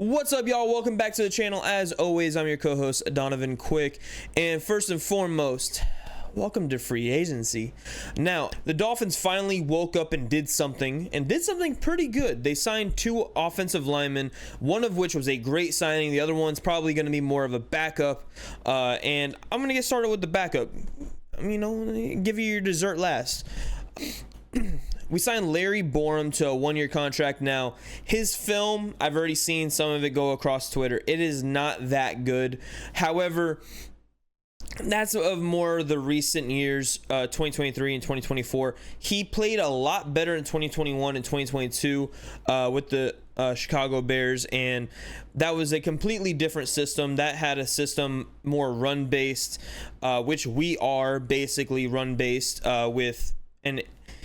What's up, y'all? Welcome back to the channel. As always, I'm your co-host Donovan Quick, and first and foremost, welcome to free agency. Now, the Dolphins finally woke up and did something pretty good. They signed two offensive linemen, one of which was a great signing. The other one's probably going to be more of a backup, and I'm going to get started with the backup. You know, give you your dessert last. We signed Larry Borom to a one-year contract. Now, his film, I've already seen some of it go across Twitter. It is not that good. However, that's of more the recent years, 2023 and 2024. He played a lot better in 2021 and 2022 with the Chicago Bears, and that was a completely different system. That had a system more run-based, which we are basically run-based with, and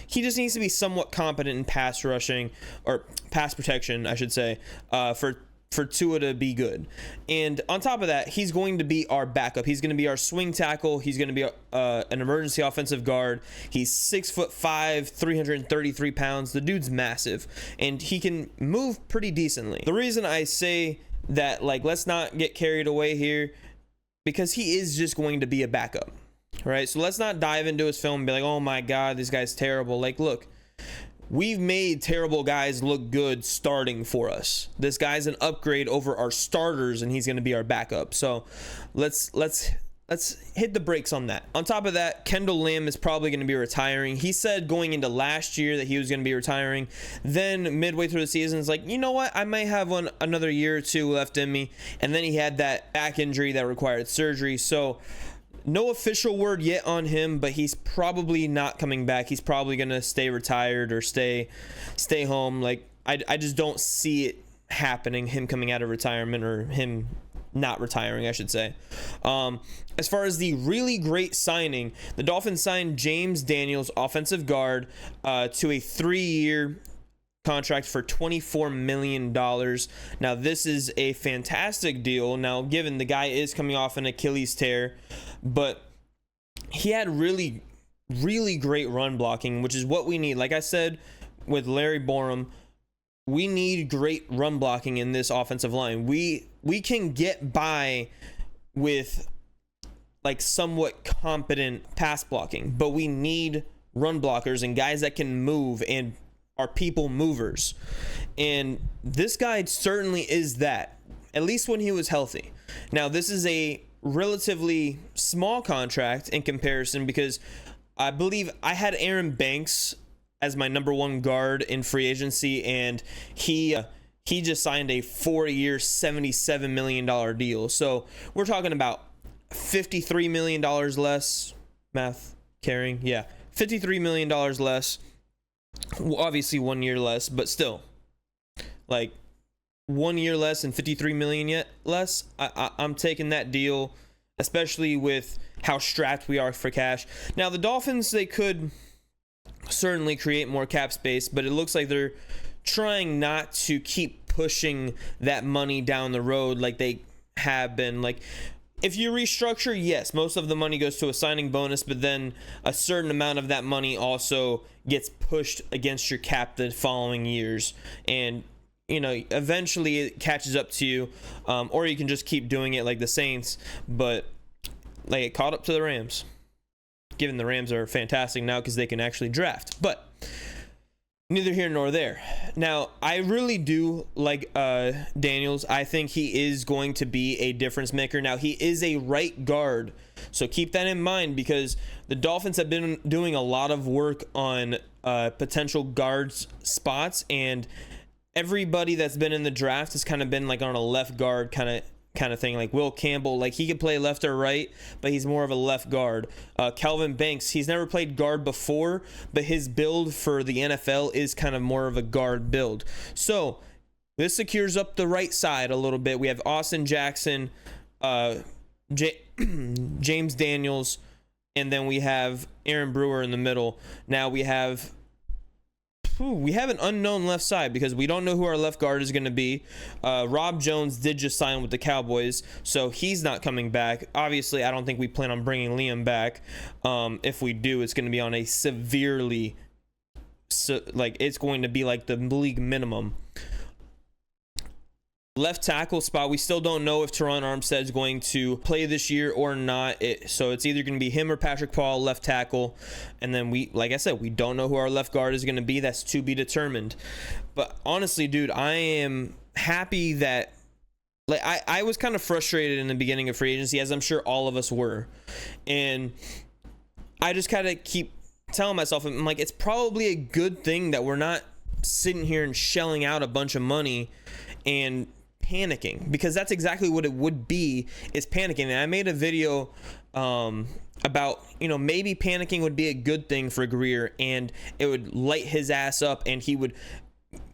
he just needs to be somewhat competent in pass rushing, or pass protection, I should say, for Tua to be good. And on top of that, he's going to be our backup. He's going to be our swing tackle. He's going to be an emergency offensive guard. He's 6'5", 333 pounds. The dude's massive, and he can move pretty decently. The reason I say that, like, let's not get carried away here, because he is just going to be a backup. Right, so let's not dive into his film and be like, oh my god, this guy's terrible. Like, look, we've made terrible guys look good starting for us. This guy's an upgrade over our starters, and he's going to be our backup. So let's hit the brakes on that. On top of that, Kendall Lamb is probably going to be retiring. He said going into last year that he was going to be retiring. Then midway through the season, it's like, you know what, I might have another year or two left in me. And then he had that back injury that required surgery. So no official word yet on him, but he's probably not coming back. He's probably going to stay retired or stay home. Like, I just don't see it happening, him coming out of retirement, or him not retiring, I should say. As far as the really great signing, the Dolphins signed James Daniels, offensive guard, to a 3-year contract for $24 million. Now, this is a fantastic deal. Now, given the guy is coming off an Achilles tear, but he had really great run blocking, which is what we need. Like I said with Larry Borom, we need great run blocking in this offensive line. We can get by with like somewhat competent pass blocking, but we need run blockers and guys that can move and are people movers. And this guy certainly is that, at least when he was healthy. Now, this is a relatively small contract in comparison, because I believe I had Aaron Banks as my number one guard in free agency, and he just signed a 4-year $77 million deal. So we're talking about $53 million less. Math carrying, yeah, $53 million less. Well, obviously 1 year less, but still, like, 1 year less and 53 million yet less. I'm taking that deal, especially with how strapped we are for cash. Now, the Dolphins, they could certainly create more cap space, but it looks like they're trying not to keep pushing that money down the road like they have been. Like, if you restructure, yes, most of the money goes to a signing bonus, but then a certain amount of that money also gets pushed against your cap the following years. And, you know, eventually it catches up to you, or you can just keep doing it like the Saints, but like it caught up to the Rams. Given the Rams are fantastic now because they can actually draft, but neither here nor there. Now, I really do like Daniels. I think he is going to be a difference maker. Now, he is a right guard, so keep that in mind, because the Dolphins have been doing a lot of work on potential guards spots, and everybody that's been in the draft has kind of been like on a left guard kind of thing. Like Will Campbell, like he could play left or right, but he's more of a left guard. Kelvin Banks, he's never played guard before, but his build for the NFL is kind of more of a guard build. So this secures up the right side a little bit. We have Austin Jackson, James Daniels, and then we have Aaron Brewer in the middle. Now we have an unknown left side, because we don't know who our left guard is going to be. Rob Jones did just sign with the Cowboys, so he's not coming back. Obviously, I don't think we plan on bringing Liam back. If we do, it's going to be on a severely, it's going to be like the league minimum. Left tackle spot, we still don't know if Teron Armstead is going to play this year or not. So it's either going to be him or Patrick Paul, left tackle. And then like I said, we don't know who our left guard is going to be. That's to be determined. But honestly, dude, I am happy that, like, I was kind of frustrated in the beginning of free agency, as I'm sure all of us were. And I just kind of keep telling myself, I'm like, it's probably a good thing that we're not sitting here and shelling out a bunch of money and panicking, because that's exactly what it would be, is panicking. And I made a video about, you know, maybe panicking would be a good thing for Greer, and it would light his ass up, and he would,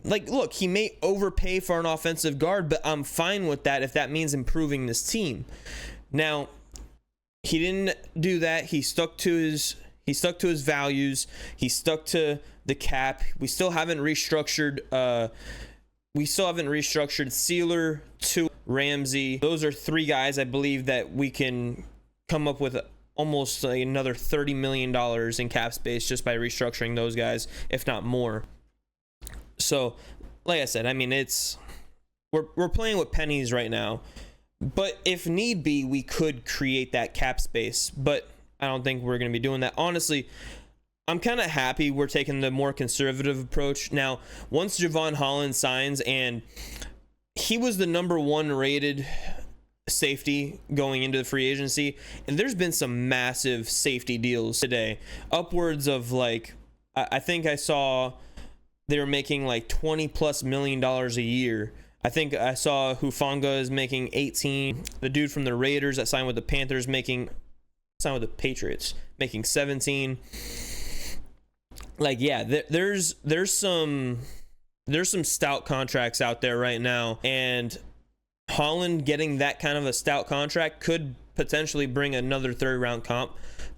like, look, he may overpay for an offensive guard, but I'm fine with that if that means improving this team. Now, he didn't do that. He stuck to his values. He stuck to the cap. We still haven't restructured Sealer to Ramsey. Those are three guys I believe that we can come up with almost like another $30 million in cap space just by restructuring those guys, if not more. So, like I said, I mean, we're playing with pennies right now, but if need be, we could create that cap space, but I don't think we're going to be doing that. Honestly, I'm kind of happy we're taking the more conservative approach. Now, once Javon Holland signs, and he was the #1 rated safety going into the free agency, and there's been some massive safety deals today, upwards of, like, I think I saw they were making like $20+ million a year. I think I saw Hufanga is making 18. The dude from the Raiders that signed with the Panthers signed with the Patriots making 17. Like, yeah, there's some stout contracts out there right now, and Holland getting that kind of a stout contract could potentially bring another 3rd round comp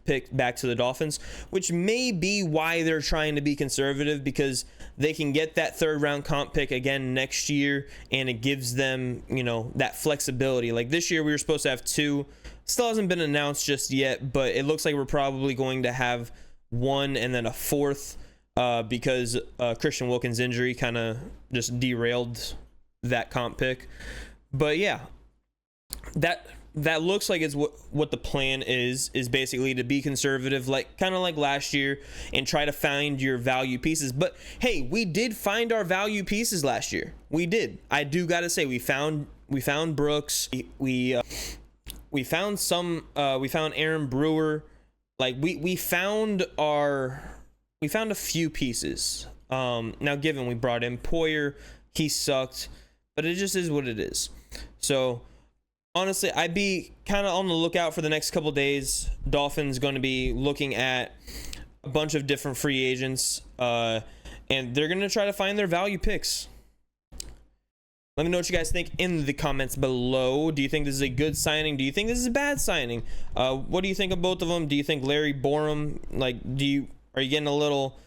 pick back to the Dolphins, which may be why they're trying to be conservative, because they can get that 3rd round comp pick again next year, and it gives them, you know, that flexibility. Like this year we were supposed to have 2, still hasn't been announced just yet, but it looks like we're probably going to have 1 and then a 4th, because Christian Wilkins' injury kind of just derailed that comp pick. But yeah, that looks like it's what the plan is basically to be conservative, like kind of like last year, and try to find your value pieces. But hey, we did find our value pieces last year. We did. I do gotta say, we found Brooks. We found Aaron Brewer. Like we found a few pieces. Now, given we brought in Poyer, he sucked, but it just is what it is. So honestly, I'd be kind of on the lookout for the next couple days. Dolphins going to be looking at a bunch of different free agents, and they're going to try to find their value picks. Let me know what you guys think in the comments below. Do you think this is a good signing? Do you think this is a bad signing? What do you think of both of them? Do you think Larry Borum, like, are you getting a little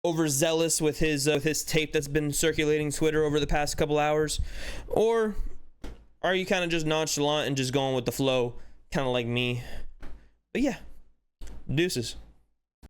overzealous with his tape that's been circulating Twitter over the past couple hours? Or are you kind of just nonchalant and just going with the flow, kind of like me? But yeah, deuces.